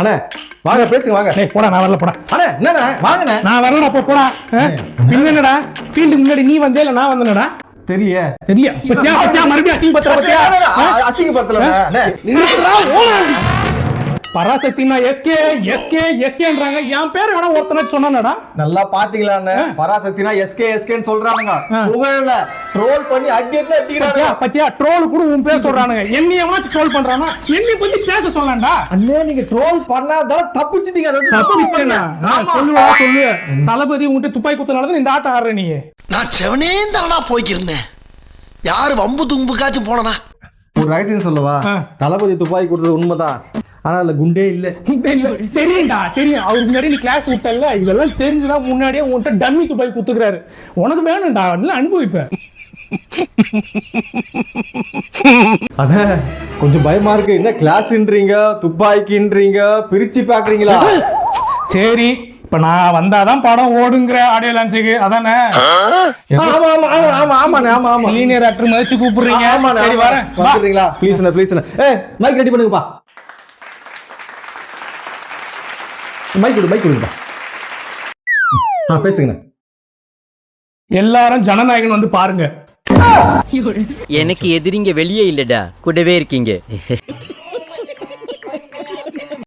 அண்ணே வாங்க பேசுங்க வாங்க. டேய் போடா, நான் வரல போடா. அண்ணே என்னண்ணே வாங்கண்ணே. நான் வரலடா, போடா. என்னடா ஃபீல்டுக்கு முன்னாடி நீ வந்தே இல்ல நான் வந்தேனடா? தெரியல பத்தியா மறுபடியும் அசிங்கப்படுத்துற பத்தியா? அசிங்கப்படுத்தல. பராசக்தினா எஸ்கே எஸ்கே எஸ்கேன்றாங்க. என் பேரை வேணா ஒருத்தனாச்சும் சொன்னானடா? நல்லா பாத்தீங்களா அண்ணே, பராசக்தினா எஸ்கே எஸ்கேன்னு சொல்றானுங்க. புகழல ட்ரோல் பண்ணி அடிக்கிறானுங்க. பத்தியா ட்ரோல் கூட உன் பேர் சொல்றானுங்க. என்னைய எவனாச்சும் ட்ரோல் பண்றானா? என்னைய பத்தி பேச சொல்லலாம்டா. அண்ணே நீங்க ட்ரோல் பண்ணாதால தப்பிச்சிட்டீங்க. தப்பிச்சேனா? சொல்லுவா சொல்லு. தளபதி உன்கிட்ட துப்பாக்கி குத்துனால இந்த ஆட்டம் ஆடுற நீ. நான் செவனேந்தானா போய்க்கிருந்தேன். யாரு வம்பு தும்புக்காச்சும் போனனா? ஒரு ரகசியம் சொல்லவா? தளபதி துப்பாக்கி கொடுத்தது உண்மைதான், ஆனா அதுல குண்டே இல்ல. தெரியும்டா தெரியும். அவருக்கு முன்னாடி நீ கிளாஸ் விட்டல, இதெல்லாம் தெரிஞ்சுதான் முன்னாடியே உன்கிட்ட டம்மி துப்பாக்கி குத்துக்கிறாரு. உனக்கு வேணும்டா, அனுபவிப்ப. அண்ணே கொஞ்சம் பயமா இருக்கு. என்ன கிளாஸ்ன்றீங்க, துப்பாக்கின்றீங்க, பிரிச்சு பாக்குறீங்களா? சரி, இப்ப நான் வந்தாதான் படம் ஓடுங்கிற ஆடியோ லான்ச்சுக்கு, அதானே? சீனியர் ஆக்டர் மதிச்சு கூப்பிடுறீங்க. சரி வரேன். வந்துடுறீங்களா? Please please. மைக் ரெடி பண்ணுங்கப்பா. மைக் கொடுங்கப்பா. பேசுங்க. எல்லாரும் ஜனநாயகன் வந்து பாருங்க. எனக்கு எதிரிங்க வெளியே இல்லடா, கூடவே இருக்கீங்க.